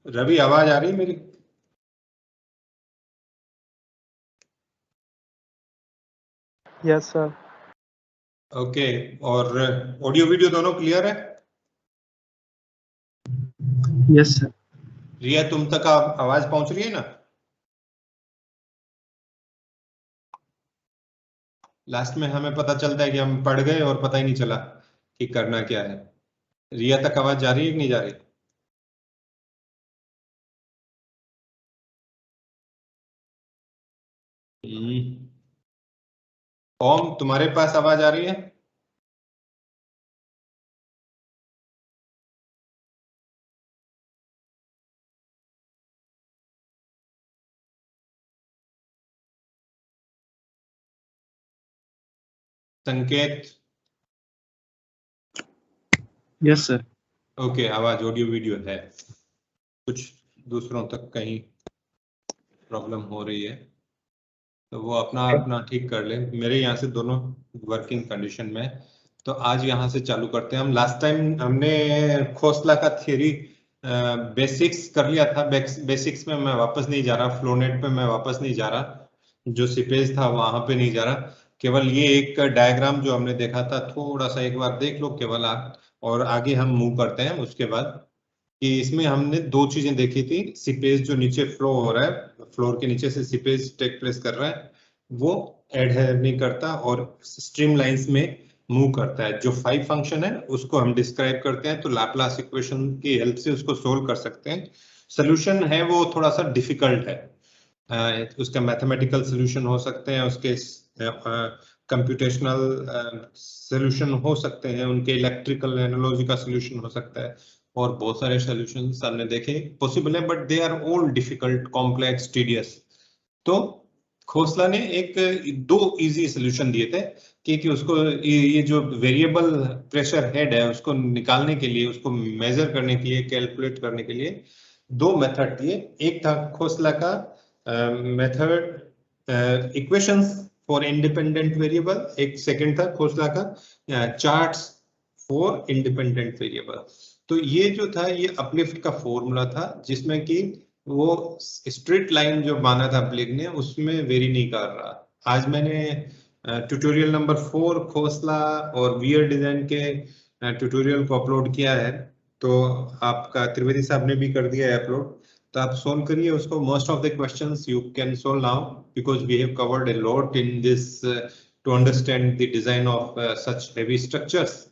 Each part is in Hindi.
रवि, आवाज आ रही है मेरी? Yes sir. ओके, और ऑडियो वीडियो दोनों क्लियर है? Yes sir. रिया, तुम तक आवाज पहुंच रही है ना? लास्ट में हमें पता चलता है कि हम पढ़ गए और पता ही नहीं चला कि करना क्या है। रिया तक आवाज जा रही है कि नहीं जा रही? ओम, तुम्हारे पास आवाज आ रही है? संकेत? Yes sir. ओके, आवाज ऑडियो वीडियो है। कुछ दूसरों तक कहीं प्रॉब्लम हो रही है तो वो अपना अपना ठीक कर ले। मेरे यहाँ से दोनों वर्किंग कंडीशन में। तो आज यहाँ से चालू करते हैं। हम लास्ट टाइम हमने खोसला का थियरी बेसिक्स कर लिया था। बेसिक्स में मैं वापस नहीं जा रहा, फ्लोनेट पे मैं वापस नहीं जा रहा, जो सीपेज था वहां पे नहीं जा रहा। केवल ये एक डायग्राम जो हमने देखा था थोड़ा सा एक बार देख लो केवल आप, और आगे हम मूव करते हैं। उसके बाद कि इसमें हमने दो चीजें देखी थी। सीपेज जो नीचे फ्लो हो रहा है, फ्लोर के नीचे से सीपेज टेक प्लेस कर रहा है, वो एडहेर नहीं करता और स्ट्रीम लाइंस में मूव करता है। जो 5 फंक्शन है उसको हम डिस्क्राइब करते हैं, तो लाप्लास इक्वेशन की हेल्प से उसको सोल्व कर सकते हैं। सोल्यूशन है वो थोड़ा सा डिफिकल्ट है। उसका मैथमेटिकल सोल्यूशन हो सकते हैं, उसके कंप्यूटेशनल सोल्यूशन हो सकते हैं, उनके इलेक्ट्रिकल एनालॉजी का सोल्यूशन हो सकता है, और बहुत सारे सॉल्यूशंस हमने देखे पॉसिबल है, but they are all difficult, complex, tedious. तो खोसला ने एक दो इजी सॉल्यूशन दिए थे कि उसको ये जो वेरिएबल प्रेशर हेड है उसको निकालने के लिए, उसको मेजर करने के लिए, कैलकुलेट करने के लिए दो मेथड दिए। एक था खोसला का method equations for independent variable, एक सेकंड था खोसला का चार्ट्स फॉर इंडिपेंडेंट वेरिएबल। तो ये जो था ये अपलिफ्ट का फॉर्मूला था, जिसमें कि वो स्ट्रेट लाइन जो माना था ब्लिग ने उसमें वेरी नहीं कर रहा। आज मैंने ट्यूटोरियल नंबर 4 खोसला और वियर डिजाइन के ट्यूटोरियल को अपलोड किया है, तो आपका त्रिवेदी साहब ने भी कर दिया है अपलोड, तो आप सोल्व करिए उसको। Most of the questions you can solve now because we have covered a lot in this to understand the design of such heavy structures.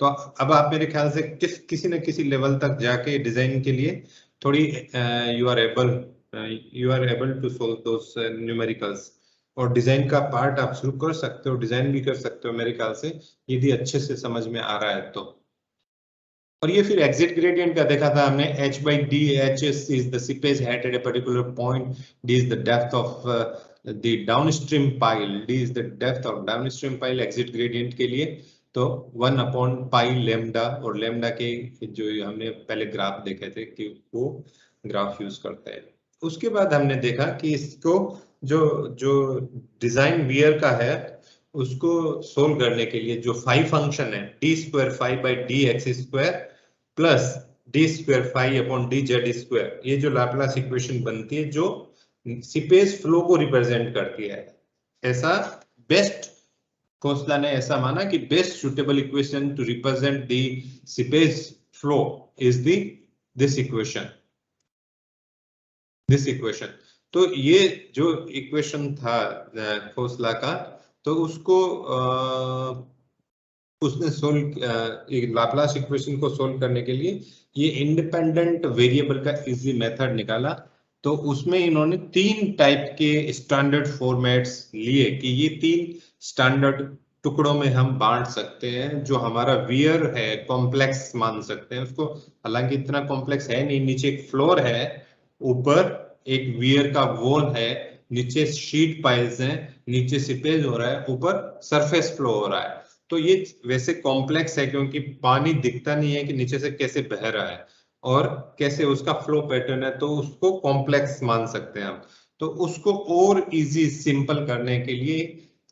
तो अब आप मेरे ख्याल से किसी न किसी लेवल तक जाके डिजाइन के लिए थोड़ी you are able to solve those numericals, और डिजाइन का पार्ट आप शुरू कर सकते हो, डिजाइन भी कर सकते हो मेरे ख्याल से, यदि अच्छे से समझ में आ रहा है तो। और ये फिर एग्जिट ग्रेडियंट का देखा था हमने, h by d, h is the seepage height at a particular point, d is the depth of the downstream pile, d is the depth of downstream pile exit gradient के लिए। तो 1 upon pi lambda, और lambda के जो हमने पहले ग्राफ देखे थे कि वो ग्राफ यूज करते हैं। उसके बाद हमने देखा कि इसको जो जो डिजाइन वियर का है उसको सोल्व करने के लिए जो 5 फंक्शन है, D square 5 by D x square plus D square 5 upon D Z square, ये जो लाप्लास इक्वेशन बनती है जो सीपेज फ्लो को रिप्रेजेंट करती है, ऐसा बेस्ट खोसला ने ऐसा माना कि best suitable equation two represent the seepage flow is this equation, this equation. तो ये जो इक्वेशन था खोसला का, तो उसको उसने सोल्व लाप्लास इक्वेशन को सोल्व करने के लिए ये इंडिपेंडेंट वेरिएबल का इजी मेथड निकाला। तो उसमें इन्होंने 3 टाइप के स्टैंडर्ड फॉर्मेट्स लिए कि ये 3 स्टैंडर्ड टुकड़ों में हम बांट सकते हैं। जो हमारा वियर है कॉम्प्लेक्स मान सकते हैं उसको, हालांकि इतना कॉम्प्लेक्स है नहीं, नीचे एक फ्लोर है, ऊपर एक वियर का वॉल है, नीचे शीट पाइल्स हैं, नीचे सीपेज हो रहा है, ऊपर सरफेस फ्लो हो रहा है। तो ये वैसे कॉम्प्लेक्स है क्योंकि पानी दिखता नहीं है कि नीचे से कैसे बह रहा है और कैसे उसका फ्लो पैटर्न है, तो उसको कॉम्प्लेक्स मान सकते हैं हम। तो उसको और इजी सिंपल करने के लिए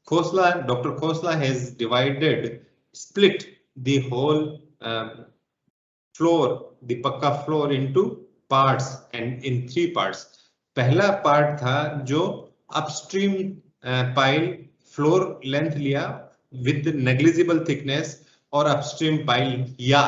Khosla, doctor Khosla has divided, split the whole floor, the pucca floor into parts and in 3 parts. पहला पार्ट था जो अपस्ट्रीम पाइल फ्लोर लेंथ लिया विद नेग्लिजिबल थिकनेस और अपस्ट्रीम पाइल या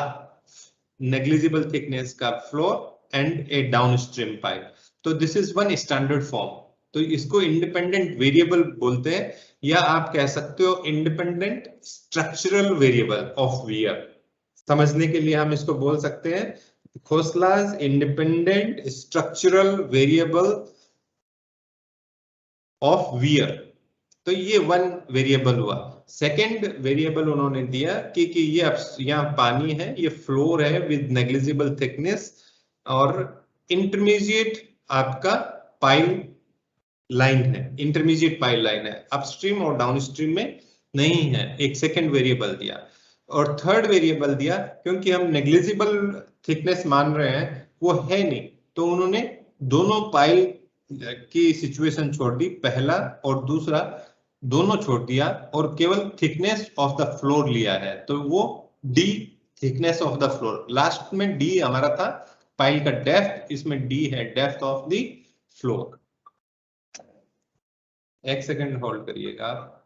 नेग्लिजिबल थिकनेस का floor and a downstream pile. तो this is one standard form. तो इसको इंडिपेंडेंट वेरिएबल बोलते हैं, या आप कह सकते हो independent structural variable of weir. समझने के लिए हम इसको बोल सकते हैं Khosla's independent structural variable of weir. तो ये वन वेरिएबल हुआ। सेकंड वेरिएबल उन्होंने दिया कि ये यहाँ पानी है, ये फ्लोर है विद नेग्लिजिबल थिकनेस और इंटरमीडिएट आपका पाइल लाइन है, इंटरमीडिएट पाइल लाइन है, अपस्ट्रीम और डाउनस्ट्रीम में नहीं है। एक सेकंड वेरिएबल दिया। और थर्ड वेरिएबल दिया क्योंकि हम नेग्लिजिबल थिकनेस मान रहे हैं, वो है नहीं, तो उन्होंने दोनों पाइल की सिचुएशन छोड़ दी, पहला और दूसरा दोनों छोड़ दिया और केवल थिकनेस ऑफ द फ्लोर लिया है। तो वो D thickness of the floor, last में डी हमारा था पाइल का डेप्थ, इसमें डी है डेप्थ ऑफ द फ्लोर। एक सेकंड होल्ड करिएगा आप।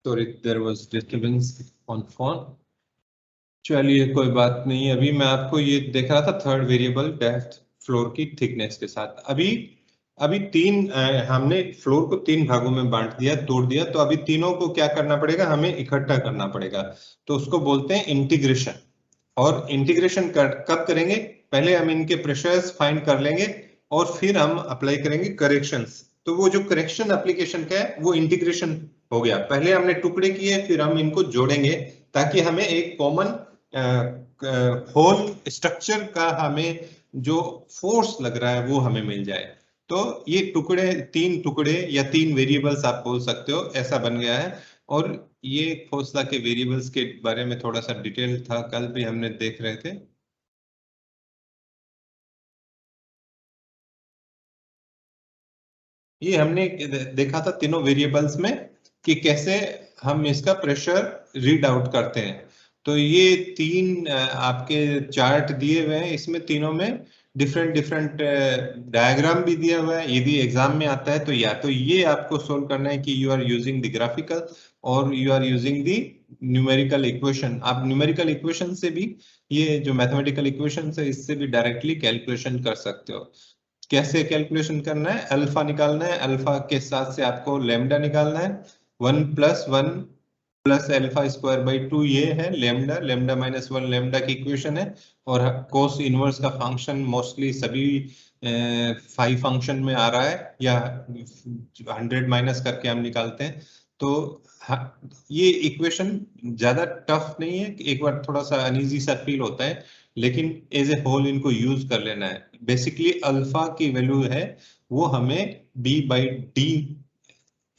Sorry, there was disturbance on phone. चलिए कोई बात नहीं। अभी मैं आपको ये देख रहा था थर्ड वेरिएबल डेप्थ फ्लोर की थिकनेस के साथ। अभी तीन हमने फ्लोर को 3 भागों में बांट दिया, तोड़ दिया। तो अभी तीनों को क्या करना पड़ेगा, हमें इकट्ठा करना पड़ेगा। तो उसको बोलते हैं इंटीग्रेशन। और इंटीग्रेशन कब करेंगे, पहले हम इनके प्रेशर्स फाइंड कर लेंगे और फिर हम अप्लाई करेंगे करेक्शंस। तो वो जो करेक्शन एप्लीकेशन का है वो इंटीग्रेशन हो गया। पहले हमने टुकड़े किए, फिर हम इनको जोड़ेंगे ताकि हमें एक कॉमन होल स्ट्रक्चर का हमें जो फोर्स लग रहा है वो हमें मिल जाए। तो ये टुकड़े 3 टुकड़े या 3 वेरिएबल्स आप बोल सकते हो, ऐसा बन गया है। और ये खोसला के वेरिएबल्स के बारे में थोड़ा सा डिटेल था, कल भी हमने देख रहे थे। ये हमने देखा था तीनों वेरिएबल्स में कि कैसे हम इसका प्रेशर रीड आउट करते हैं। तो ये 3 आपके चार्ट दिए हुए हैं, इसमें तीनों में डिफरेंट डायग्राम भी दिया हुआ है। यदि एग्जाम में आता है तो या तो ये आपको सोल्व करना है कि you are using the graphical और you are using the numerical equation. आप न्यूमेरिकल इक्वेशन से भी, ये जो मैथमेटिकल इक्वेशन है इससे भी डायरेक्टली कैलकुलेशन कर सकते हो। कैसे कैलकुलेशन करना है, अल्फा निकालना है, अल्फा के साथ से आपको लेमडा निकालना है। 1 + 1 + अल्फा स्क्वायर बाई 2 ये है लेमडा, लेमडा -1 लेमडा की इक्वेशन है। और कोस इनवर्स का फंक्शन मोस्टली सभी 5 फंक्शन में आ रहा है, या 100 माइनस करके हम निकालते हैं। तो ये इक्वेशन ज्यादा टफ नहीं है, एक बार थोड़ा सा अनइजी सा फील होता है, लेकिन एज ए होल इनको यूज कर लेना है। बेसिकली अल्फा की वैल्यू है वो हमें b/d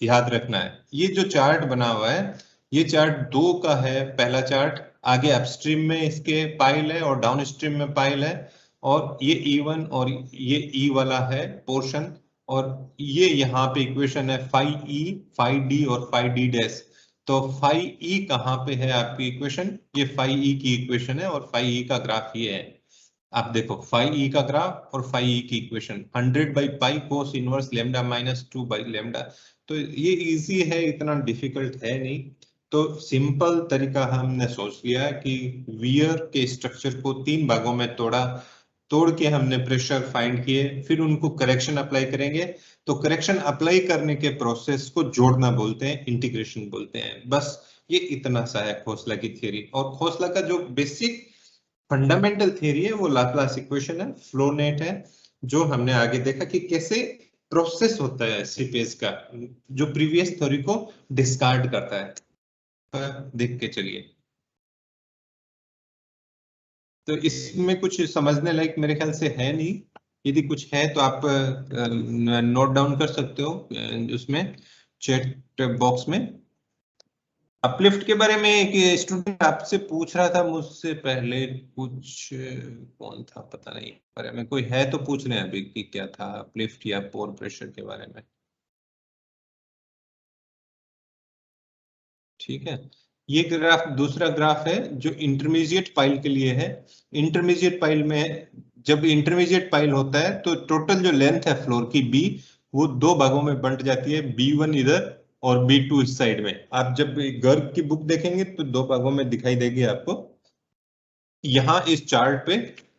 याद रखना है। ये जो चार्ट बना हुआ है ये चार्ट 2 का है। पहला चार्ट आगे अपस्ट्रीम में इसके पाइल है और डाउनस्ट्रीम में पाइल है, और ये E1 और ये E वाला है पोर्शन, और ये यहाँ पे इक्वेशन है फाई ई, फाई डी और फाई डी डैश। तो फाई ई कहाँ पे है आपकी इक्वेशन? ये फाई ई की इक्वेशन है और फाई ई का ग्राफ ये है। आप देखो फाई ई का ग्राफ और फाई ई की equation 100 by pi cos inverse lambda minus 2 by lambda. तो ये इजी है, इतना डिफिकल्ट है नहीं। तो सिंपल तरीका हमने सोच लिया कि वियर के स्ट्रक्चर को 3 भागों में तोड़ के हमने प्रेशर फाइंड किए, फिर उनको करेक्शन अप्लाई करेंगे। तो करेक्शन अप्लाई करने के प्रोसेस को जोड़ना बोलते हैं, इंटीग्रेशन बोलते हैं। बस ये इतना सा है खोसला की थ्योरी। और खोसला का जो बेसिक फंडामेंटल थ्योरी है वो लाप्लास इक्वेशन है, फ्लो नेट है, जो हमने आगे देखा कि कैसे प्रोसेस होता है सीपेज का, जो प्रीवियस थ्योरी को डिस्कार्ड करता है। देख के चलिए। तो इसमें कुछ समझने लायक मेरे ख्याल से है नहीं। यदि कुछ है तो आप नोट डाउन कर सकते हो उसमें चैट बॉक्स में। अपलिफ्ट के बारे में एक स्टूडेंट आपसे पूछ रहा था मुझसे पहले, कुछ कौन था पता नहीं, बारे में कोई है तो पूछ रहे हैं अभी कि क्या था अपलिफ्ट या पोर प्रेशर के बारे में। ठीक है, ये ग्राफ दूसरा ग्राफ है जो इंटरमीडिएट पाइल के लिए है। इंटरमीडिएट पाइल में जब इंटरमीडिएट पाइल होता है तो टोटल जो लेंथ है फ्लोर की बी, वो 2 भागों में बंट जाती है, B1 इधर और B2 इस साइड में। आप जब गर्ग की बुक देखेंगे तो 2 भागों में दिखाई देगी आपको। यहाँ इस चार्ट पे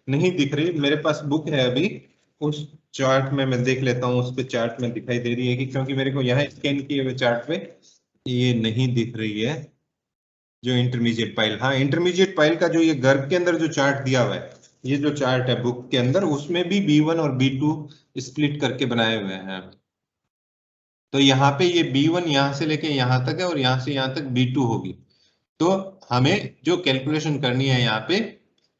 नहीं दिख रही, मेरे पास बुक है अभी, उस चार्ट में मैं देख लेता हूँ, उस पे चार्ट में दिखाई दे रही है कि, क्योंकि मेरे को यहाँ स्कैन किए हुए चार्ट पे ये नहीं दिख रही है जो इंटरमीडिएट पाइल। हाँ, इंटरमीडिएट पाइल का जो ये गर्भ के अंदर जो चार्ट दिया हुआ है, ये जो चार्ट है बुक के अंदर, उसमें भी B1 और B2 स्प्लिट करके बनाए हुए हैं। तो यहाँ पे ये B1 यहाँ से लेके यहाँ तक है और यहाँ से यहाँ तक B2 होगी। तो हमें जो कैलकुलेशन करनी है यहाँ पे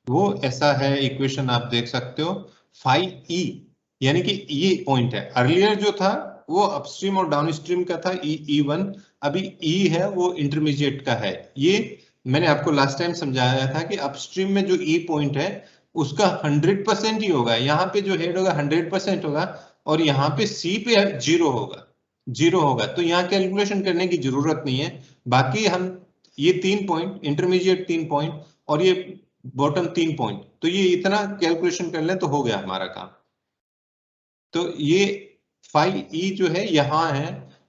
वो ऐसा है, इक्वेशन आप देख सकते हो, फाई ई, यानी कि ये पॉइंट है। अर्लियर जो था वो अपस्ट्रीम और डाउनस्ट्रीम का था, E1, अभी E है वो इंटरमीडिएट का है। ये मैंने आपको लास्ट टाइम समझाया था कि अपस्ट्रीम में जो E पॉइंट है उसका 100% ही होगा, यहाँ पे जो हेड होगा 100% होगा और यहाँ पे C पे 0 होगा। तो यहाँ कैलकुलेशन करने की जरूरत नहीं है। बाकी हम ये 3 पॉइंट, इंटरमीडिएट 3 पॉइंट और ये बॉटम 3 पॉइंट, तो ये इतना कैलकुलेशन कर लें तो हो गया हमारा काम। तो ये फाई ई जो है यहाँ है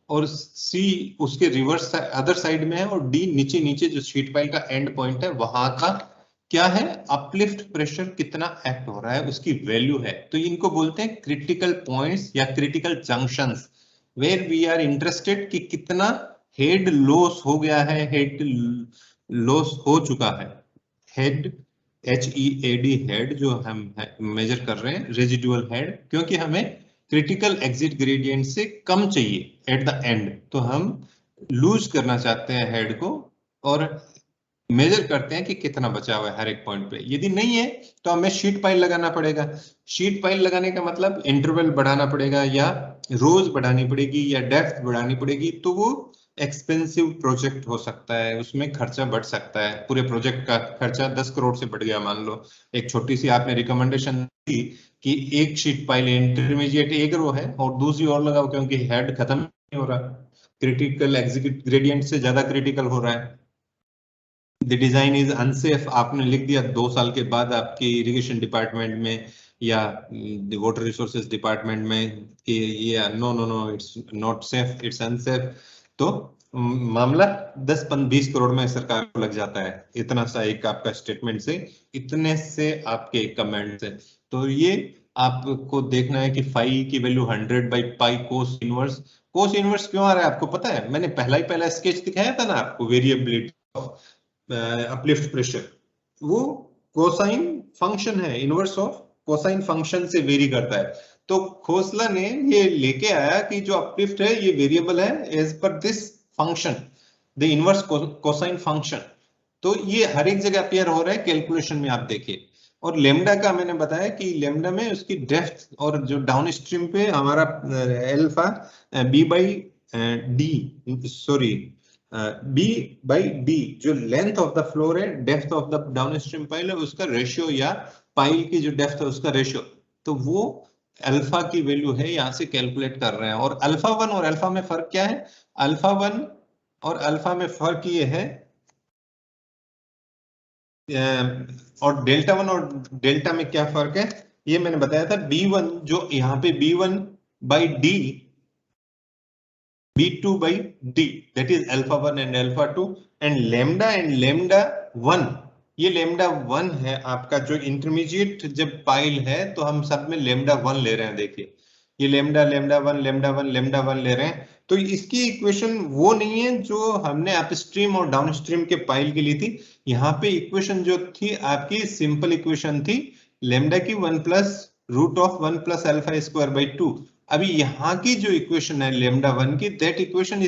और सी उसके रिवर्स अदर साइड में है और डी नीचे नीचे जो शीट पाइल का एंड पॉइंट है वहां का क्या है, अपलिफ्ट प्रेशर कितना एक्ट हो रहा है उसकी वैल्यू है। तो इनको बोलते हैं क्रिटिकल पॉइंट्स या critical junctions, where we are interested कि कितना हेड लॉस हो गया है, हेड लॉस हो चुका है। हेड HEAD हेड जो हम मेजर कर रहे हैं, रेजिडुअल हेड, क्योंकि हमें क्रिटिकल एग्जिट ग्रेडियंट से कम चाहिए एट द एंड, तो हम लूज करना चाहते हैं हेड को और मेजर करते हैं कि कितना बचा हुआ है हर एक पॉइंट पे। यदि नहीं है तो हमें शीट पाइल लगाना पड़ेगा। शीट पाइल लगाने का मतलब इंटरवल बढ़ाना पड़ेगा या रोज बढ़ानी पड़ेगी या डेप्थ बढ़ानी पड़ेगी, तो वो एक्सपेंसिव प्रोजेक्ट हो सकता है, उसमें खर्चा बढ़ सकता है। पूरे प्रोजेक्ट का खर्चा 10 करोड़ से बढ़ गया मान लो। एक छोटी सी आपने रिकमेंडेशन दी कि एक शीट पाइल इंटरमीडिएट एक रो है और दूसरी और लगाओ क्योंकि हेड खत्म नहीं हो रहा, क्रिटिकल एग्जीक्यूट ग्रेडियंट से ज्यादा क्रिटिकल हो रहा है। द डिजाइन इज अनसेफ आपने लिख दिया 2 साल के बाद आपके इरिगेशन डिपार्टमेंट में या वाटर रिसोर्सेज डिपार्टमेंट में कि ये no no no it's not safe, it's unsafe, तो मामला 10-20 करोड़ में सरकार को लग जाता है, इतना सा एक आपका स्टेटमेंट से, इतने से आपके कमेंट से। तो ये आपको देखना है कि फाई की value 100 by pi cos inverse. Cos inverse क्यों आ रहा है आपको पता है? मैंने पहला स्केच दिखाया था ना आपको, वेरिएबिलिटी ऑफ अपलिफ्ट प्रेशर, वो कोसाइन फंक्शन है, इनवर्स ऑफ कोसाइन फंक्शन से वेरी करता है। तो खोसला ने ये लेके आया कि जो अपलिफ्ट है ये वेरिएबल है as per this function, the inverse cosine function. तो ये हर एक जगह अपेयर हो रहा है कैलकुलेशन में, आप देखिए। और लेमडा का मैंने बताया कि लेमडा में उसकी डेप्थ और जो डाउन स्ट्रीम पे हमारा alpha B by D, sorry B by D, जो लेंथ ऑफ द फ्लोर है, depth of the downstream pile है, उसका रेशियो या पाइल की जो डेप्थ है उसका रेशियो, तो वो अल्फा की वैल्यू है यहाँ से कैलकुलेट कर रहे हैं। और अल्फा 1 और अल्फा में फर्क क्या है? अल्फा 1 और अल्फा में फर्क ये है, और डेल्टा 1 और डेल्टा में क्या फर्क है ये मैंने बताया था। B1 जो यहाँ पे B1 by D, B2 by D, that is alpha 1 and alpha 2, and lambda 1, ये lambda 1 है आपका जो इंटरमीडिएट जब पाइल है तो हम सब में lambda 1 ले रहे हैं। देखिए ये lambda 1 ले रहे हैं। तो इसकी इक्वेशन वो नहीं है जो हमने अपस्ट्रीम और डाउनस्ट्रीम के पाइल की ली थी। यहाँ पे इक्वेशन जो थी आपकी सिंपल इक्वेशन थी lambda की 1 plus root of 1 plus alpha square by 2। अभी यहाँ की जो इक्वेशन है लेमडा 1 की, दैट इक्वेशन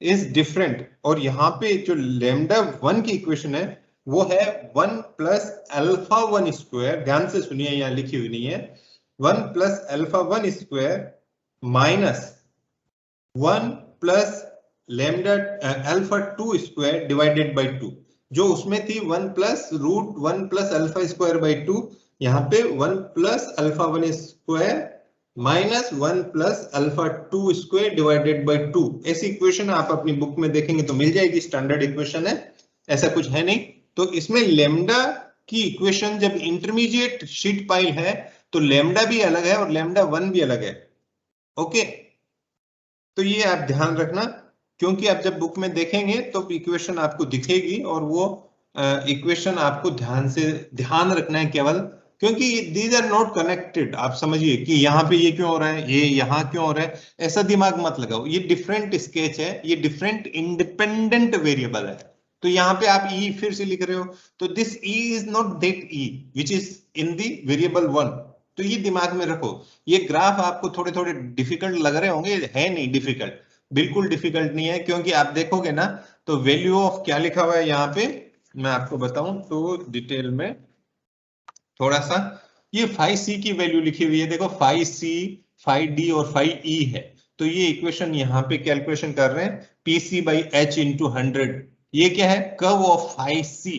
इज डिफरेंट, और यहाँ पे जो लेमडा 1 की इक्वेशन है वो है 1 प्लस अल्फा 1 स्क्वायर, ध्यान से सुनिए यहाँ लिखी हुई नहीं है, 1 plus alpha 1 square minus 1 plus lambda alpha 2 square divided by 2, जो उसमें थी 1 plus root 1 plus alpha square by 2, यहाँ पे 1 plus alpha 1 square minus 1 plus alpha 2 square divided by 2। ऐसी इक्वेशन आप अपनी बुक में देखेंगे तो मिल जाएगी, स्टैंडर्ड इक्वेशन है, ऐसा कुछ है नहीं। तो इसमें लेमडा की इक्वेशन जब इंटरमीडिएट शीट पाइल है तो लेमडा भी अलग है और लेमडा 1 भी अलग है। ओके, तो ये आप ध्यान रखना, क्योंकि आप जब बुक में देखेंगे तो इक्वेशन आपको दिखेगी और वो इक्वेशन आपको ध्यान रखना है केवल, क्योंकि दीज आर नॉट कनेक्टेड। आप समझिए कि यहाँ पे ये क्यों हो रहा है, ये यहाँ क्यों हो रहा है, ऐसा दिमाग मत लगाओ। ये डिफरेंट स्केच है, ये डिफरेंट इंडिपेंडेंट वेरिएबल है। तो यहाँ पे आप ई फिर से लिख रहे हो, तो this E is not that E which is in the variable 1। तो ये दिमाग में रखो। ये ग्राफ आपको थोड़े थोड़े डिफिकल्ट लग रहे होंगे, है नहीं डिफिकल्ट, बिल्कुल डिफिकल्ट नहीं है, क्योंकि आप देखोगे ना तो वैल्यू ऑफ क्या लिखा हुआ है यहाँ पे, मैं आपको बताऊं तो डिटेल में थोड़ा सा, ये 5c की वैल्यू लिखी हुई है, देखो 5c 5d और 5e है। तो ये इक्वेशन यहाँ पे कैलकुलेशन कर रहे हैं pc बाई h इंटू 100। ये क्या है? Curve of 5c।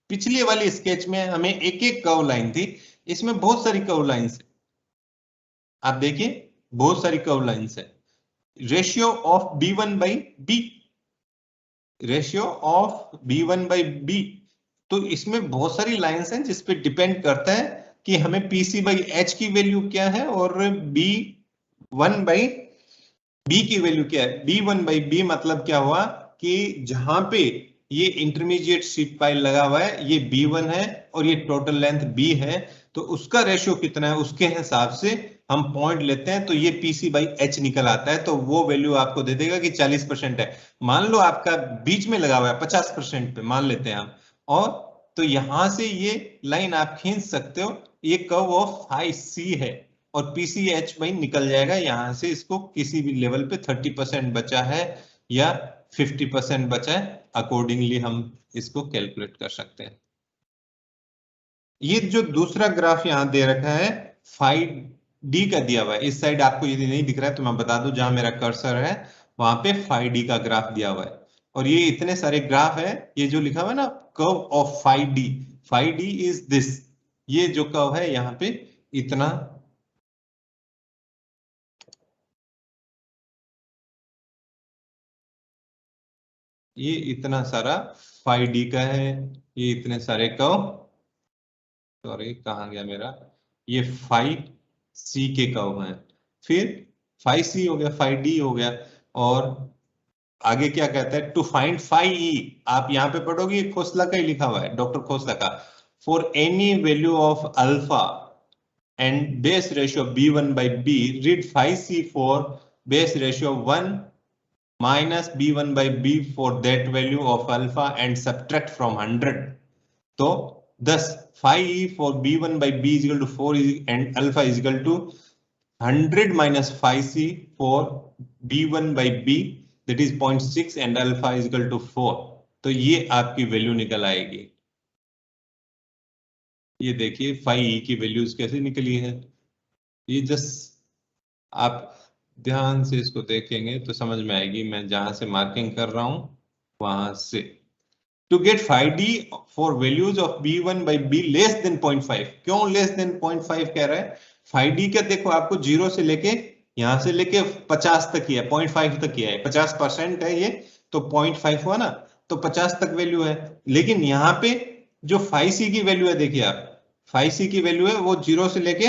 पिछले वाली स्केच में हमें एक एक कर्व लाइन थी, इसमें बहुत सारी कर्व लाइंस है। आप देखिए बहुत सारी कर्व लाइंस है। Ratio of b1 by b, ratio of b1 by b, तो इसमें बहुत सारी लाइंस हैं जिस पे डिपेंड करता है कि हमें pc बाई h की वैल्यू क्या है और b1 बाई b की वैल्यू क्या है। b1 बाई b मतलब क्या हुआ कि जहां पे ये इंटरमीडिएट शीट पाइल लगा हुआ है ये b1 है और ये टोटल लेंथ b है, तो उसका रेशियो कितना है उसके हिसाब से हम पॉइंट लेते हैं, तो ये pc बाई h निकल आता है। तो वो वैल्यू आपको दे देगा कि 40% है। मान लो आपका बीच में लगा हुआ है 50% पे मान लेते हैं आप, और तो यहां से ये लाइन आप खींच सकते हो, ये कर्व ऑफ 5c है और PCH भाई निकल जाएगा यहां से। इसको किसी भी लेवल पे 30% बचा है या 50% बचा है, अकॉर्डिंगली हम इसको कैलकुलेट कर सकते हैं। ये जो दूसरा ग्राफ यहां दे रखा है 5D का दिया हुआ है, इस साइड आपको यदि नहीं दिख रहा है तो मैं बता दूं, जहां मेरा कर्सर है वहां पे 5D का ग्राफ दिया हुआ है। और ये इतने सारे ग्राफ है, ये जो लिखा हुआ है ना curve of 5D, 5D is this, ये जो कर्व है यहाँ पे इतना, ये इतना सारा 5D का है, ये इतने सारे कर्व, सॉरी कहाँ गया मेरा, ये 5C के कर्व हैं, फिर 5C हो गया, 5D हो गया, और आगे क्या कहता है, टू फाइंड 5E, आप यहाँ पे पढ़ोगे खोसला का ही लिखा हुआ है, डॉक्टर खोसला का, for any value of alpha and base ratio b1 by b, read 5c for base ratio 1 minus b1 by b for that value of alpha and subtract from 100. तो thus 5e for b1 by b is equal to 4 and alpha is equal to 100 minus 5c for b1 by b, that is 0.6 and alpha is equal to 4। तो ये आपकी वैल्यू निकल आएगी। ये देखिए 5e की वैल्यूज कैसे निकली है, ये जस्ट आप ध्यान से इसको देखेंगे तो समझ में आएगी, मैं जहां से मार्किंग कर रहा हूं वहां से। To get phi D for values of b1 by b less than 0.5। क्यों लेस देन 0.5 कह रहा है? फाई डी का देखो आपको 0 से लेके यहां से लेके 50 तक ही है, 0.5 तक ही है, 50% है ये, तो 0.5 हुआ ना, तो 50 तक वैल्यू है। लेकिन यहाँ पे जो फाई सी की वैल्यू है, देखिए आप, फाई सी की वैल्यू है वो 0 से लेके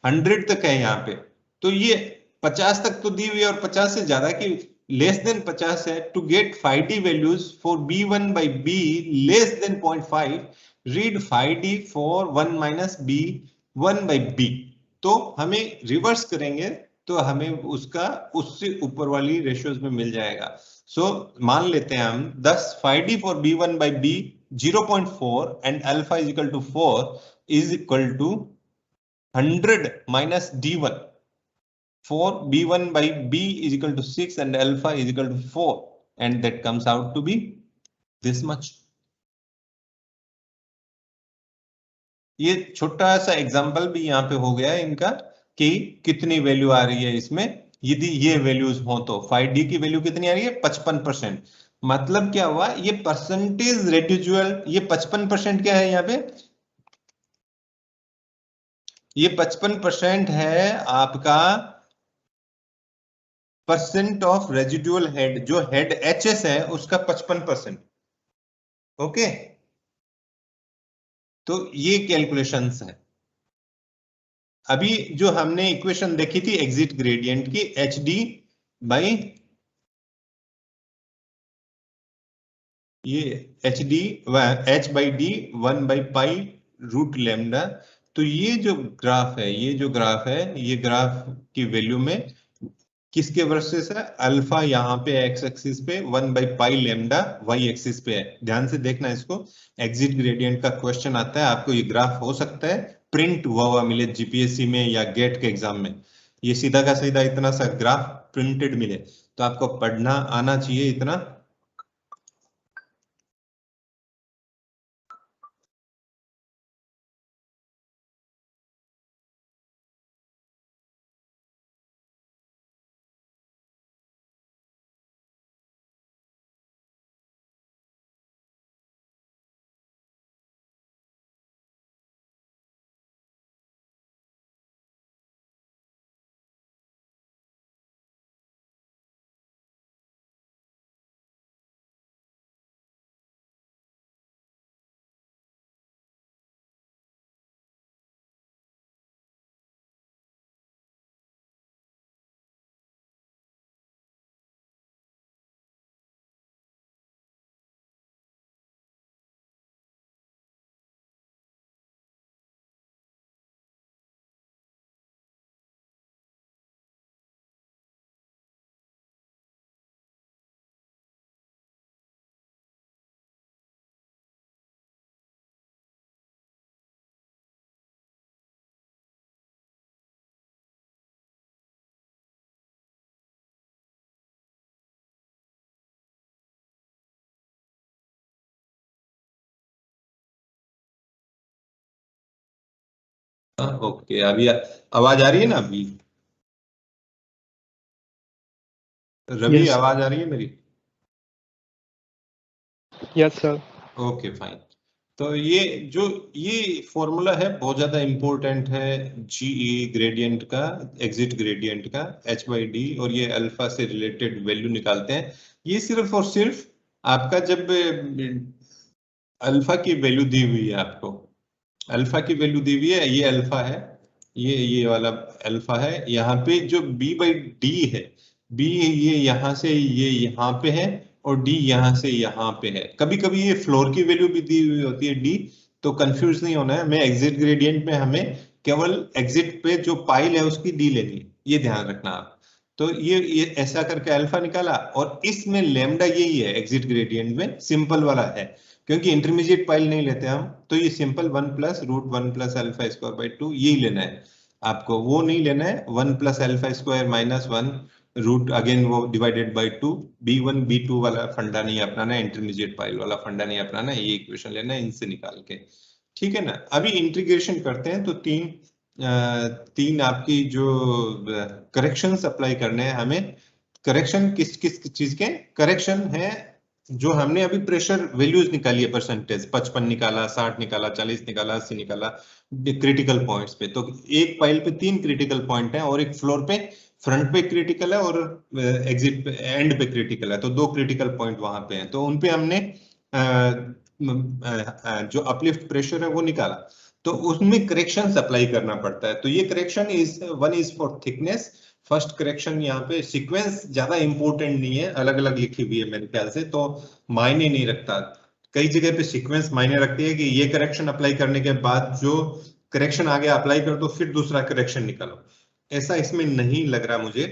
100 तक है यहाँ पे, तो ये 50 तक तो दी हुई है और 50 से ज्यादा की लेस देन 50 है। To get phi D values for b1 by b less than 0.5 read phi D for 1 minus b1 by b। तो हमें रिवर्स करेंगे तो हमें उसका उससे ऊपर वाली रेशियोज में मिल जाएगा। सो मान लेते हैं हम 10 phi D for b1 by b 0.4 and alpha is equal to 4 is equal to 100 minus d1 for b1 by b is equal to 6 and alpha is equal to 4 and that comes out to be this much। ये छोटा सा एग्जांपल भी यहाँ पे हो गया है इनका कि कितनी वैल्यू आ रही है इसमें। यदि ये वैल्यूज हो तो फाई डी की वैल्यू कितनी आ रही है? 55%। मतलब क्या हुआ? ये परसेंटेज रेडिजुअल, ये 55% क्या है यहाँ पे? ये 55% है आपका परसेंट ऑफ रेजिडुअल हेड, जो हेड एचएस है उसका 55%। ओके, तो ये कैलकुलेशंस है। अभी जो हमने इक्वेशन देखी थी एग्जिट ग्रेडियंट की, एच डी बाई ये H D H by D 1 by pi root lambda. तो ये जो ग्राफ है, ये जो ग्राफ है, ये ग्राफ की वैल्यू में किसके वर्सेस है? अल्फा यहाँ पे एक्स एक्सिस पे, 1 by pi lambda Y axis पे है। ध्यान से देखना इसको, एग्जिट ग्रेडियंट का क्वेश्चन आता है, आपको ये ग्राफ हो सकता है प्रिंट हुआ मिले जीपीएससी में या गेट के एग्जाम में, ये सीधा का सीधा इतना सा ग्राफ प्रिंटेड मिले, तो आपको पढ़ना आना चाहिए इतना। ओके, अभी आवाज आ रही है ना? अभी रवि Yes. आवाज आ रही है मेरी? Yes, sir. Okay fine. तो ये फॉर्मूला है बहुत ज्यादा इंपॉर्टेंट है जीई ग्रेडियंट का, एग्जिट ग्रेडियंट का, एच बाई डी, और ये अल्फा से रिलेटेड वैल्यू निकालते हैं। ये सिर्फ और सिर्फ आपका जब अल्फा की वैल्यू दी हुई है, आपको अल्फा की वैल्यू दी हुई है, ये अल्फा है, ये वाला अल्फा है। यहाँ पे जो बी बाई डी है, बी ये यहाँ से ये यहाँ पे है और डी यहाँ से यहाँ पे है। कभी कभी ये फ्लोर की वैल्यू भी दी हुई होती है डी, तो कंफ्यूज नहीं होना है। मैं एग्जिट ग्रेडियंट में हमें केवल एग्जिट पे जो पाइल है उसकी डी लेनी है, ये ध्यान रखना आप। तो ये ऐसा करके अल्फा निकाला, और इसमें लेमडा यही है एग्जिट ग्रेडियंट में, सिंपल वाला है, क्योंकि इंटरमीडिएट पाइल नहीं लेते हम, तो ये simple 1 plus root 1 plus alpha square by 2 यही लेना है आपको, वो नहीं लेना है 1 plus alpha square minus 1 root again वो डिवाइडेड बाई 2। B1 B2 वाला फंडा नहीं अपनाना है, इंटरमीडिएट पाइल वाला फंडा नहीं अपनाना है, ये इक्वेशन लेना है इनसे निकाल के, ठीक है ना। अभी इंटीग्रेशन करते हैं, तो तीन आपकी जो करेक्शंस अप्लाई करने हैं हमें। करेक्शन किस किस चीज के करेक्शन है? जो हमने अभी प्रेशर वैल्यूज निकाली है, परसेंटेज 55 निकाला, 60 निकाला, 40 निकाला, 80 निकाला क्रिटिकल पॉइंट्स पे, तो एक पाइल पे 3 क्रिटिकल पॉइंट है और एक फ्लोर पे फ्रंट पे क्रिटिकल है और एग्जिट पे एंड पे क्रिटिकल है, तो 2 क्रिटिकल पॉइंट वहां पे हैं, तो उनपे हमने जो अपलिफ्ट प्रेशर है वो निकाला, तो उसमें करेक्शन अप्लाई करना पड़ता है। तो ये correction is one is for thickness. First correction यहाँ पे सीक्वेंस ज्यादा इंपॉर्टेंट नहीं है, अलग अलग लिखी हुई है मेरे ख्याल से, तो मायने नहीं रखता। कई जगह पे सीक्वेंस मायने रखती है कि ये करेक्शन अप्लाई करने के बाद जो करेक्शन आगे अप्लाई कर दो फिर दूसरा करेक्शन निकालो, ऐसा इसमें नहीं लग रहा मुझे।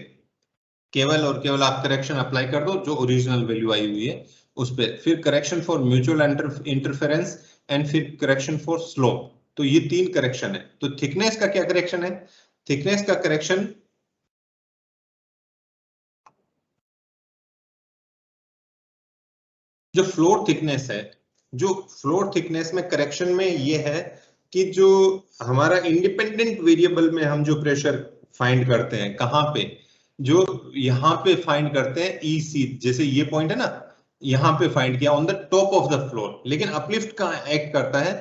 केवल और केवल आप करेक्शन अप्लाई कर दो जो ओरिजिनल वैल्यू आई हुई है उस पर, फिर correction for mutual interference and फिर करेक्शन फॉर स्लोप, तो ये 3 करेक्शन है। तो थिकनेस का क्या करेक्शन है? थिकनेस का करेक्शन जो फ्लोर थिकनेस है, जो फ्लोर थिकनेस में करेक्शन में ये है कि जो हमारा इंडिपेंडेंट वेरिएबल में हम जो प्रेशर फाइंड करते हैं कहां पे, जो यहाँ पे फाइंड करते हैं EC, जैसे ये पॉइंट है ना, यहाँ पे फाइंड किया on the top of the floor, लेकिन अपलिफ्ट कहाँ एक्ट करता है?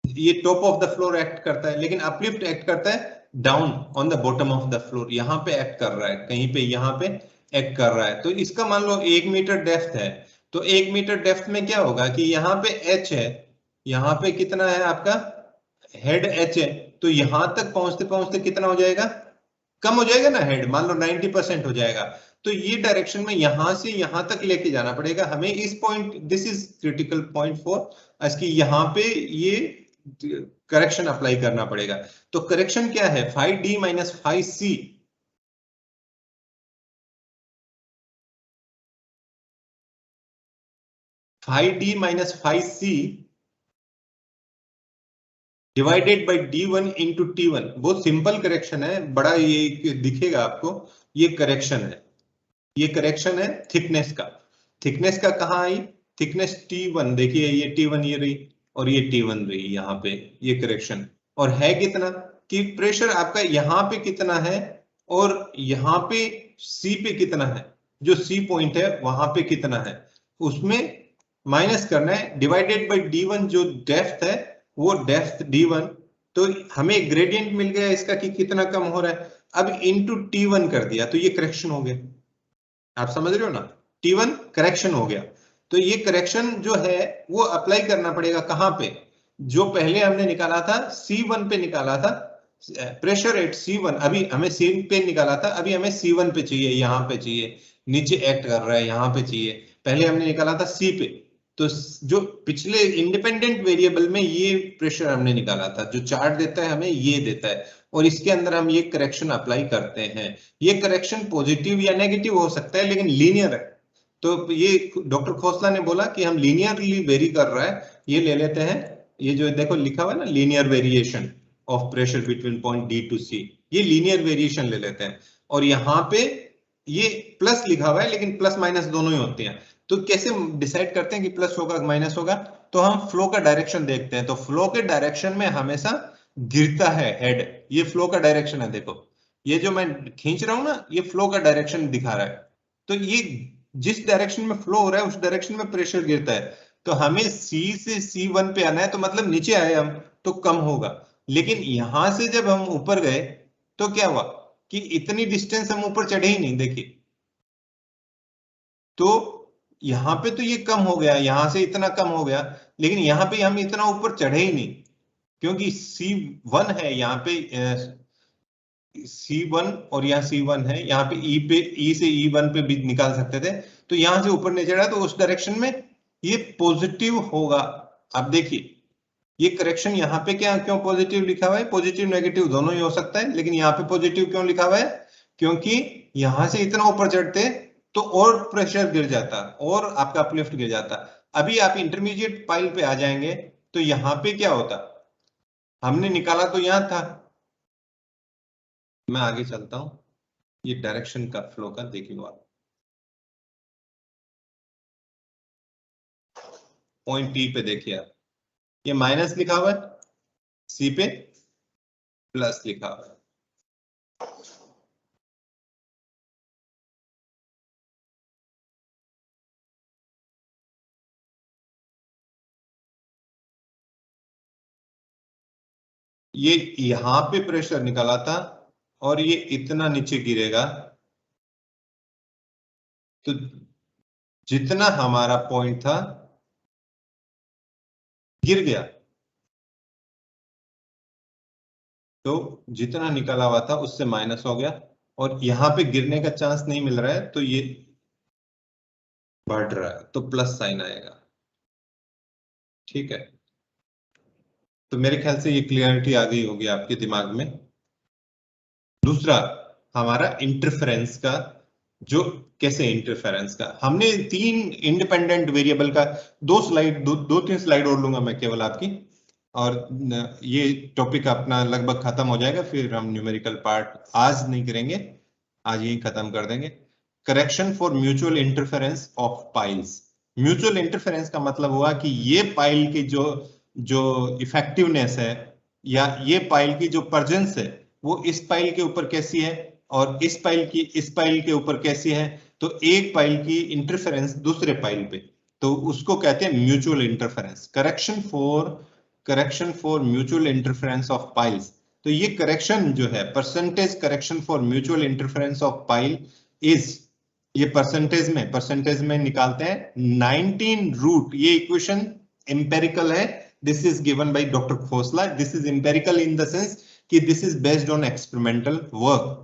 ये top of the floor act करता है, लेकिन अपलिफ्ट एक्ट करता है down on the bottom of the floor, यहाँ पे एक्ट कर रहा है, कहीं पे यहाँ पे एक्ट कर रहा है। तो इसका मान लो 1 मीटर डेप्थ है, तो 1 मीटर डेप्थ में क्या होगा कि यहाँ पे H है, यहाँ पे कितना है आपका हेड H है, तो यहां तक पहुंचते पहुंचते कितना हो जाएगा? कम हो जाएगा ना हेड, मान लो 90% हो जाएगा, तो ये डायरेक्शन में यहां से यहां तक लेके जाना पड़ेगा हमें इस point, this is critical point for इसकी, यहाँ पे ये करेक्शन अप्लाई करना पड़ेगा। तो करेक्शन क्या है? 5D minus 5C, minus 5C divided by D1 into T1। बहुत सिंपल करेक्शन है, बड़ा ये दिखेगा आपको, ये करेक्शन है, ये करेक्शन है थिकनेस का। थिकनेस का कहाँ आई? थिकनेस T1, देखिए ये T1 ये रही और ये T1 रही, यहाँ पे ये करेक्शन, और है कितना कि प्रेशर आपका यहाँ पे कितना है और यहाँ पे C पे कितना है, जो C पॉइंट है वहां पे कितना है, उसमें माइनस करना है, डिवाइडेड बाई D1 जो डेप्थ है, वो डेप्थ D1, तो हमें ग्रेडियंट मिल गया इसका कि कितना कम हो रहा है, अब इंटू T1 कर दिया तो ये करेक्शन हो गया। आप समझ रहे हो ना, T1 करेक्शन हो गया। तो ये करेक्शन जो है वो अप्लाई करना पड़ेगा कहां पे? जो पहले हमने निकाला था C1 पे निकाला था, प्रेशर एट C1, अभी हमें C पे निकाला था, अभी हमें C1 पे चाहिए, यहाँ पे चाहिए, नीचे एक्ट कर रहा है यहाँ पे चाहिए, पहले हमने निकाला था C पे। तो जो पिछले इंडिपेंडेंट वेरिएबल में ये प्रेशर हमने निकाला था, जो चार्ट देता है हमें ये देता है, और इसके अंदर हम ये करेक्शन अप्लाई करते हैं। ये करेक्शन पॉजिटिव या नेगेटिव हो सकता है लेकिन लीनियर है, तो ये डॉक्टर खोसला ने बोला कि हम लीनियरली वेरी कर रहा है, ये ले लेते हैं, ये जो देखो लिखा हुआ है ना, linear variation of pressure between point D to C, ये लीनियर वेरिएशन ले लेते हैं, और यहाँ पे ये प्लस लिखा हुआ है लेकिन प्लस माइनस दोनों ही होते हैं, तो कैसे डिसाइड करते हैं कि प्लस होगा माइनस होगा? तो हम फ्लो का डायरेक्शन देखते हैं, तो फ्लो के डायरेक्शन में हमेशा गिरता है हेड, ये फ्लो का डायरेक्शन है, देखो ये जो मैं खींच रहा हूं ना, ये फ्लो का डायरेक्शन दिखा रहा है, तो ये जिस डायरेक्शन में फ्लो हो रहा है उस डायरेक्शन में प्रेशर गिरता है, तो हमें C से C1 पे आना है, तो मतलब नीचे आए हम तो कम होगा, लेकिन यहां से जब हम ऊपर गए तो क्या हुआ कि इतनी डिस्टेंस हम ऊपर चढ़े ही नहीं, देखिए, तो यहां पे तो ये कम हो गया, यहां से इतना कम हो गया, लेकिन यहां पे हम इतना ऊपर चढ़े ही नहीं, क्योंकि C1 है यहाँ पे, C1 और यहाँ C1 है, यहाँ पे E से E1 पे भी निकाल सकते थे, तो यहां से ऊपर नहीं चढ़ा तो उस डायरेक्शन में ये पॉजिटिव होगा। अब देखिए ये करेक्शन यहाँ पे क्या क्यों पॉजिटिव लिखा हुआ है? पॉजिटिव नेगेटिव दोनों ही हो सकता है, लेकिन यहाँ पे पॉजिटिव क्यों लिखा हुआ है? क्योंकि यहां से इतना ऊपर चढ़ते तो और प्रेशर गिर जाता और आपका अपलिफ्ट गिर जाता। अभी आप इंटरमीडिएट पाइल पे आ जाएंगे तो यहाँ पे क्या होता, हमने निकाला तो यहां था, मैं आगे चलता हूं, ये डायरेक्शन का फ्लो का देखिए आप, पॉइंट T पे देखिए आप, ये माइनस लिखा हुआ है, C पे प्लस लिखा हुआ है, ये यहां पे प्रेशर निकाला था और ये इतना नीचे गिरेगा, तो जितना हमारा पॉइंट था गिर गया, तो जितना निकला हुआ था उससे माइनस हो गया और यहां पे गिरने का चांस नहीं मिल रहा है, तो ये बढ़ रहा है, तो प्लस साइन आएगा। ठीक है, तो मेरे ख्याल से ये क्लियरिटी आ गई होगी आपके दिमाग में। दूसरा हमारा इंटरफेरेंस का, जो कैसे इंटरफेरेंस का, हमने 3 इंडिपेंडेंट वेरिएबल का दो तीन स्लाइड और लूंगा मैं केवल आपकी, और ये टॉपिक अपना लगभग खत्म हो जाएगा। फिर हम न्यूमेरिकल पार्ट आज नहीं करेंगे, आज यही खत्म कर देंगे। Correction for mutual interference of piles. Mutual interference का मतलब हुआ कि ये पाइल की जो जो इफेक्टिवनेस है, या ये पाइल की जो प्रेजेंस है, वो इस पाइल के ऊपर कैसी है और इस पाइल के ऊपर कैसी है। तो एक पाइल की इंटरफेरेंस दूसरे पाइल पे, तो उसको कहते हैं mutual interference. Correction for mutual interference of piles. तो ये करेक्शन जो है, percentage correction for mutual interference of pile is, ये परसेंटेज में निकालते हैं 19 रूट। ये इक्वेशन एम्पेरिकल है, this is given by doctor Khosla. This is empirical in the sense कि this is based on experimental work.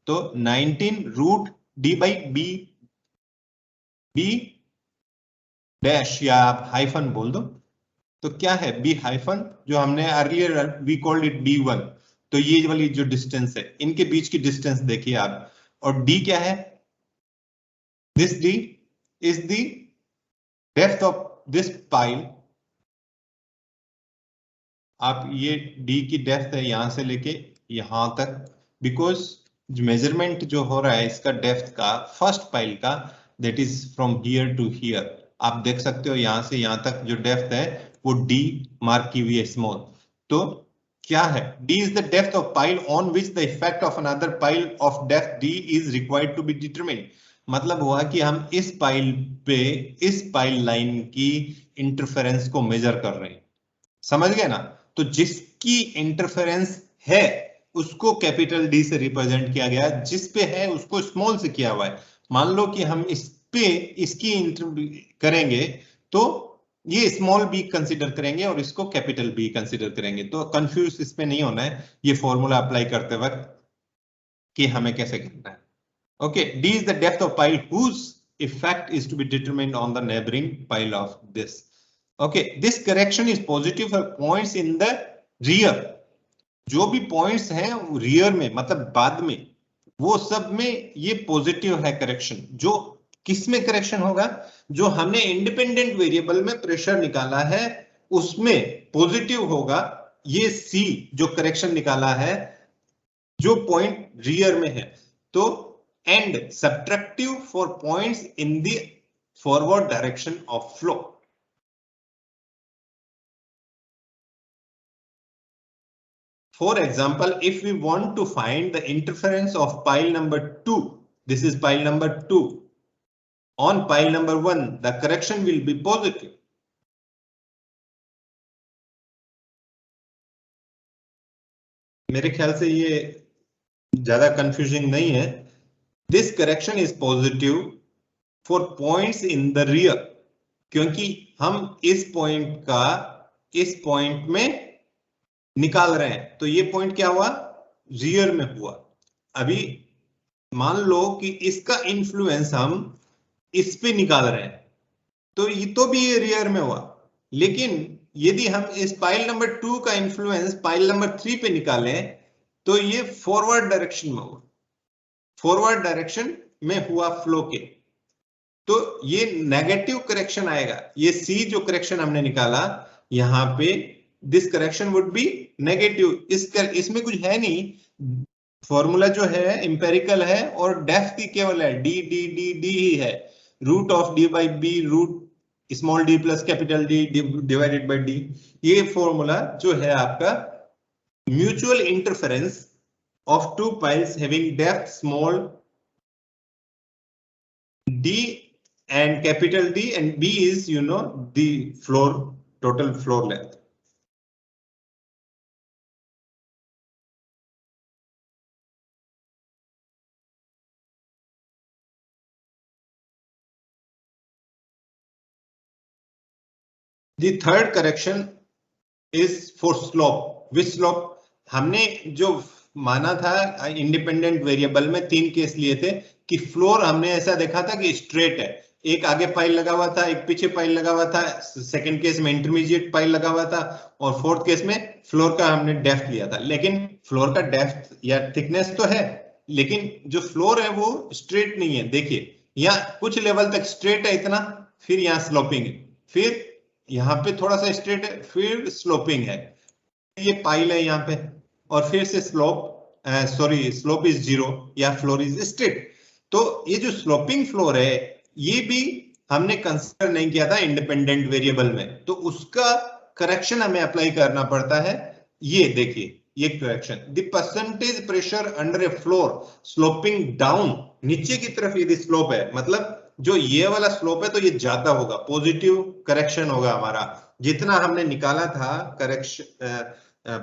तो 19 root D by B, B dash या आप हाइफन बोल दो। तो क्या है बी हाइफन, जो हमने earlier we called it b1। तो ये वाली जो डिस्टेंस है, इनके बीच की डिस्टेंस देखिए आप, और d क्या है, this d is the depth of this pile. आप ये d की डेप्थ है यहां से लेके यहां तक, बिकॉज मेजरमेंट जो हो रहा है इसका डेप्थ का फर्स्ट पाइल का, that is from here to here. आप देख सकते हो यहां से यहां तक जो डेप्थ है वो d मार्क की हुई है स्मॉल। तो क्या है, d is the depth of pile on which the effect of another pile of depth d is required to be determined। मतलब हुआ कि हम इस पाइल पे इस पाइल लाइन की इंटरफेरेंस को मेजर कर रहे हैं, समझ गए ना। तो जिसकी इंटरफेरेंस है उसको कैपिटल डी से रिप्रेजेंट किया गया, जिस पे है उसको स्मॉल से किया हुआ है। मान लो कि हम इस पे इसकी करेंगे तो ये स्मॉल बी कंसीडर करेंगे और इसको कैपिटल बी कंसीडर करेंगे। तो कंफ्यूज इस पे नहीं होना है ये फॉर्मूला अप्लाई करते वक्त कि हमें कैसे करना है। Okay, D is the depth of pile whose effect is to be determined on the neighboring pile of this। Okay, this correction is positive for points in the rear। जो भी पॉइंट्स हैं रियर में, मतलब बाद में, वो सब में ये पॉजिटिव है करेक्शन। जो किस में करेक्शन होगा, जो हमने इंडिपेंडेंट वेरिएबल में प्रेशर निकाला है उसमें पॉजिटिव होगा। ये सी जो करेक्शन निकाला है जो पॉइंट रियर में है, तो and subtractive for points in the forward direction of flow. For example, if we want to find the interference of pile number 2, this is pile number 2, on pile number 1, the correction will be positive। मेरे ख्याल से ये ज्यादा कंफ्यूजिंग नहीं है। This correction is positive for points in the rear, क्योंकि हम इस पॉइंट का इस पॉइंट में निकाल रहे हैं। तो ये पॉइंट क्या हुआ, रियर में हुआ। अभी मान लो कि इसका इन्फ्लुएंस हम इस पे निकाल रहे हैं, तो ये तो भी ये रियर में हुआ। लेकिन यदि हम इस पाइल नंबर 2 का इन्फ्लुएंस पाइल नंबर 3 पे निकालें तो ये फॉरवर्ड डायरेक्शन में हुआ, फॉरवर्ड डायरेक्शन में हुआ फ्लो के। तो ये नेगेटिव करेक्शन आएगा। ये सी जो करेक्शन हमने निकाला यहां पे, this correction would be negative. इसमें कुछ है नहीं, फॉर्मूला जो है इंपेरिकल है और डेप्थ की केवल है डी डी डी डी ही है, root of D by B, root small D plus capital D divided by D. ये फॉर्मूला जो है आपका mutual interference of two piles having depth small d and capital D, and B is, you know, the floor, total floor length। The third correction is for slope. Which slope? हमने जो माना था इंडिपेंडेंट वेरिएबल में 3 केस लिए थे कि फ्लोर हमने ऐसा देखा था कि स्ट्रेट है, एक आगे पाइल लगा हुआ था, एक पीछे पाइल लगा हुआ था, सेकंड केस में इंटरमीडिएट पाइल लगा हुआ था, और फोर्थ केस में फ्लोर का हमने डेप्थ लिया था. लेकिन फ्लोर का डेप्थ या थिकनेस तो है, लेकिन जो फ्लोर है वो स्ट्रेट नहीं है. देखिए यहाँ कुछ लेवल तक स्ट्रेट है इतना, फिर यहाँ स्लोपिंग है, फिर यहाँ पे थोड़ा सा स्ट्रेट है, फिर स्लोपिंग है, ये पाइल है यहाँ पे, और फिर से स्लोप स्लोप इज 0 या फ्लोर इज स्ट्रेट. तो ये जो स्लोपिंग फ्लोर है ये भी हमने कंसीडर नहीं किया था इंडिपेंडेंट वेरिएबल में, तो उसका करेक्शन हमें अप्लाई करना पड़ता है. ये देखिए ये correction, the percentage pressure under A floor sloping down, नीचे की तरफ यदि स्लोप है, मतलब जो ये वाला स्लोप है तो ये ज्यादा होगा, पॉजिटिव करेक्शन होगा हमारा. जितना हमने निकाला था करेक्शन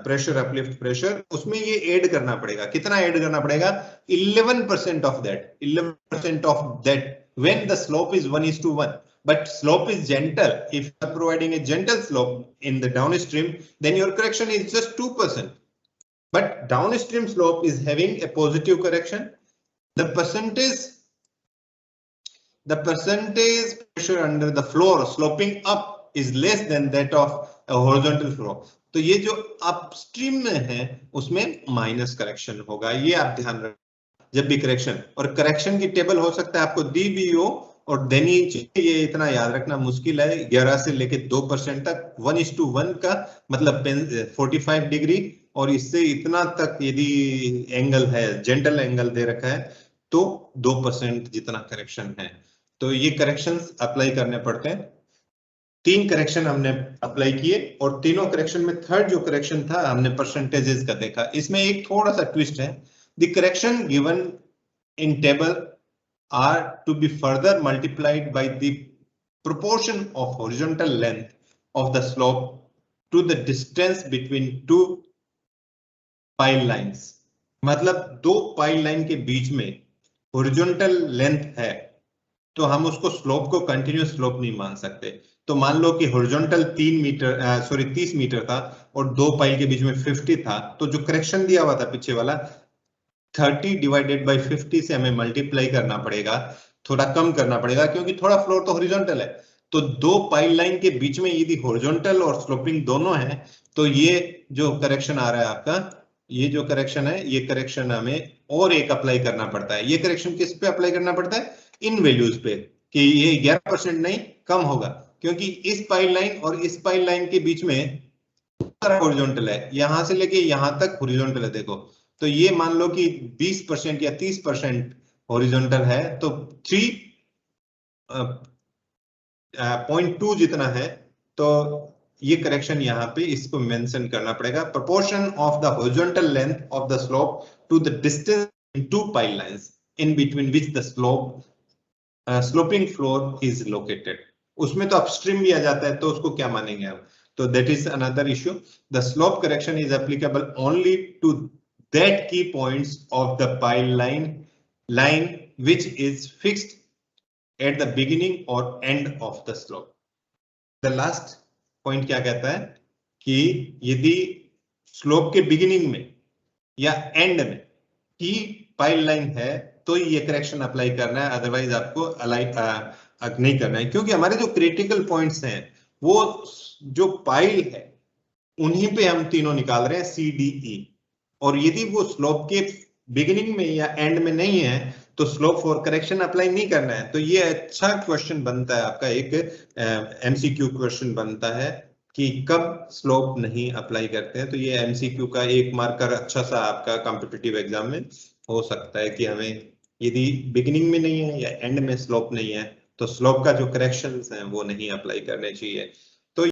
प्रेशर अपलिफ्ट प्रेशर, उसमें ये ऐड करना पड़ेगा. कितना ऐड करना पड़ेगा? 11% of that, 11% of that when the slope is 1:1. But slope is gentle. If you are providing a gentle slope in the downstream, then your correction is just 2%. But downstream slope is having a positive correction. The percentage pressure under the floor sloping up is less than that of a horizontal floor. तो ये जो अपस्ट्रीम में है उसमें माइनस करेक्शन होगा, ये आप ध्यान रखें जब भी करेक्शन. और करेक्शन की टेबल हो सकता है आपको दी भी हो और देनी चाहिए, ये इतना याद रखना मुश्किल है. 11 से लेके 2% तक 1:1 का मतलब 45 डिग्री, और इससे इतना तक यदि एंगल है, जेंटल एंगल दे रखा है, तो 2% जितना करेक्शन है. तो ये करेक्शन अप्लाई करने पड़ते हैं. 3 करेक्शन हमने अप्लाई किए, और तीनों करेक्शन में थर्ड जो करेक्शन था हमने परसेंटेजेस का देखा. इसमें एक थोड़ा सा ट्विस्ट है. The correction given in table are to be further multiplied by the proportion of horizontal length of the slope to the distance between two pile lines. मतलब 2 पाइल लाइन के बीच में horizontal length है, तो हम उसको स्लोप को कंटिन्यूस स्लोप नहीं मान सकते. तो मान लो कि हॉरिजॉन्टल 30 मीटर था और 2 पाइल के बीच में 50 था, तो जो करेक्शन दिया हुआ था पीछे वाला 30 डिवाइडेड बाय 50 से हमें मल्टीप्लाई करना पड़ेगा, थोड़ा कम करना पड़ेगा, क्योंकि थोड़ा फ्लोर तो हॉरिजॉन्टल है. तो 2 पाइल लाइन के बीच में यदि हॉरिजॉन्टल और स्लोपिंग दोनों है, तो ये जो करेक्शन आ रहा है आपका, ये जो करेक्शन है, ये करेक्शन हमें और एक अप्लाई करना पड़ता है. ये करेक्शन किस पे अप्लाई करना पड़ता है? इन वैल्यूज पे, कि ये 11% नहीं कम होगा, क्योंकि इस पाइल लाइन और इस पाइल लाइन के बीच में हॉरिजॉन्टल है, यहां से लेके यहां तक हॉरिजॉन्टल है. देखो तो ये मान लो कि 20% या 30% हॉरिजॉन्टल है, तो 3.2 जितना है, तो ये करेक्शन यहाँ पे इसको मेंशन करना पड़ेगा. Proportion of the horizontal length of the slope to the distance in 2 pile lines in between which the sloping floor is located. उसमें तो अपस्ट्रीम भी आ जाता है, तो उसको क्या मानेंगे हम? तो that is another issue. The slope correction is applicable only to that key points of the pile line which is fixed at the beginning or end of the slope. The last point क्या कहता है कि यदि स्लोप के बिगिनिंग में या एंड में की पाइल लाइन है तो ये करेक्शन अप्लाई करना है, अदरवाइज आपको नहीं करना है, क्योंकि हमारे जो क्रिटिकल पॉइंट्स हैं वो जो पाइल है उन्हीं पे हम तीनों निकाल रहे हैं, सी डी ई. और यदि वो स्लोप के बिगिनिंग में या एंड में नहीं है तो स्लोप फॉर करेक्शन अप्लाई नहीं करना है. तो ये अच्छा क्वेश्चन बनता है आपका, एक एमसीक्यू क्वेश्चन बनता है कि कब स्लोप नहीं अप्लाई करते हैं. तो ये एमसीक्यू का एक मार्कर अच्छा सा आपका कॉम्पिटिटिव एग्जाम में हो सकता है कि हमें यदि बिगिनिंग में नहीं है या एंड में स्लोप नहीं है तो स्लोप का जो करेक्शंस हैं वो नहीं अप्लाई करने चाहिए.